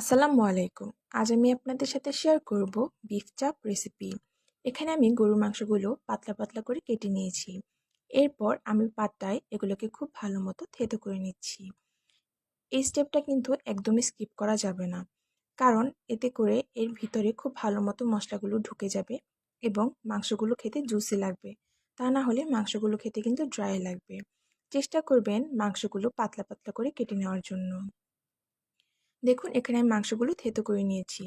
আসসালামু আলাইকুম। আজ আমি আপনাদের সাথে শেয়ার করব বিফ চাপ রেসিপি। এখানে আমি গরুর মাংসগুলো পাতলা পাতলা করে কেটে নিয়েছি। এরপর আমি পাটায় এগুলোকে খুব ভালো মতো থেতো করে নিচ্ছি। এই স্টেপটা কিন্তু একদমই স্কিপ করা যাবে না, কারণ এতে করে এর ভিতরে খুব ভালো মতো মশলাগুলো ঢুকে যাবে এবং মাংসগুলো খেতে জুসি লাগবে। তা না হলে মাংসগুলো খেতে কিন্তু ড্রাই লাগবে। চেষ্টা করবেন মাংসগুলো পাতলা পাতলা করে কেটে নেওয়ার জন্য। দেখুন এখানে আমি মাংসগুলো থেতো করে নিয়েছি।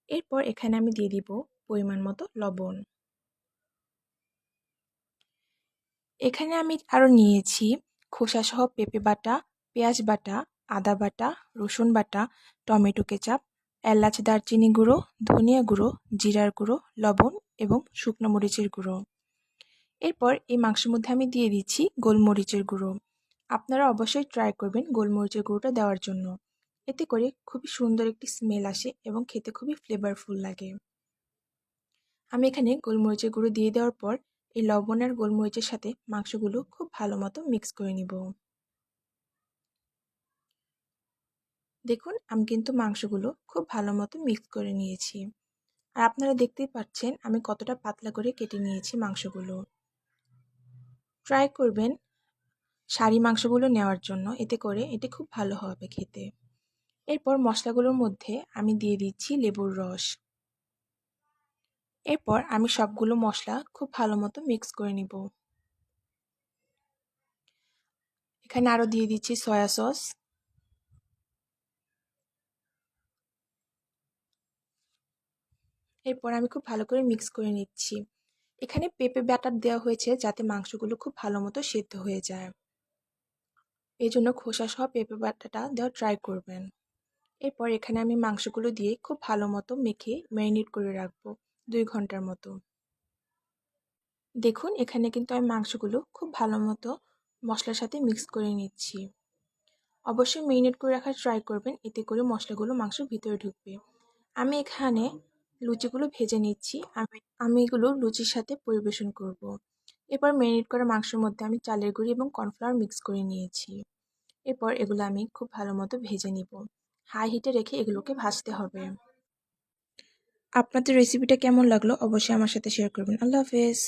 এরপর এখানে আমি দিয়ে দিব পরিমাণ মতো লবণ। এখানে আমি আরও নিয়েছি খোসাসহ পেঁপে বাটা, পেঁয়াজ বাটা, আদা বাটা, রসুন বাটা, টমেটো কেচাপ, এলাচ দারচিনি গুঁড়ো, ধনিয়া গুঁড়ো, জিরার গুঁড়ো, লবণ এবং শুকনো মরিচের গুঁড়ো। এরপর এই মাংসের মধ্যে আমি দিয়ে দিচ্ছি গোলমরিচের গুঁড়ো। আপনারা অবশ্যই ট্রাই করবেন গোলমরিচের গুঁড়োটা দেওয়ার জন্য। এতে করে খুবই সুন্দর একটি স্মেল আসে এবং খেতে খুবই ফ্লেভারফুল লাগে। আমি এখানে গোলমরিচের গুঁড়ো দিয়ে দেওয়ার পর এই লবণ আর গোলমরিচের সাথে মাংসগুলো খুব ভালো মতো মিক্স করে নিব। দেখুন আমি কিন্তু মাংসগুলো খুব ভালো মতো মিক্স করে নিয়েছি। আর আপনারা দেখতেই পাচ্ছেন আমি কতটা পাতলা করে কেটে নিয়েছি মাংসগুলো। ট্রাই করবেন সারি মাংসগুলো নেওয়ার জন্য, এতে করে এটি খুব ভালো হবে খেতে। এরপর মশলাগুলোর মধ্যে আমি দিয়ে দিচ্ছি লেবুর রস। এরপর আমি সবগুলো মশলা খুব ভালো মতো মিক্স করে নিব। এখানে আরও দিয়ে দিচ্ছি সয়া সস। এরপর আমি খুব ভালো করে মিক্স করে নিচ্ছি। এখানে পেঁপে ব্যাটার দেওয়া হয়েছে যাতে মাংসগুলো খুব ভালো মতো সেদ্ধ হয়ে যায়। এই জন্য খোসা সহ পেঁপে বাটাটা দেওয়া ট্রাই করবেন। এরপর এখানে আমি মাংসগুলো দিয়ে খুব ভালো মতো মেখে ম্যারিনেট করে রাখবো 2 ঘন্টার মতো। দেখুন এখানে কিন্তু আমি মাংসগুলো খুব ভালো মতো মশলার সাথে মিক্স করে নিচ্ছি। অবশ্যই ম্যারিনেট করে রাখার ট্রাই করবেন, এতে করে মশলাগুলো মাংসের ভিতরে ঢুকবে। আমি এখানে লুচিগুলো ভেজে নিচ্ছি। আমি এগুলো লুচির সাথে পরিবেশন করব। এরপর ম্যারিনেট করা মাংসের মধ্যে আমি চালের গুঁড়ি এবং কর্নফ্লাওয়ার মিক্স করে নিয়েছি। এরপর এগুলো আমি খুব ভালো মতো ভেজে নিব। হাই হিটে রেখে এগুলোকে ভাজতে হবে। আপনাদের রেসিপিটা কেমন লাগলো অবশ্যই আমার সাথে শেয়ার করবেন। আল্লাহ হাফেজ।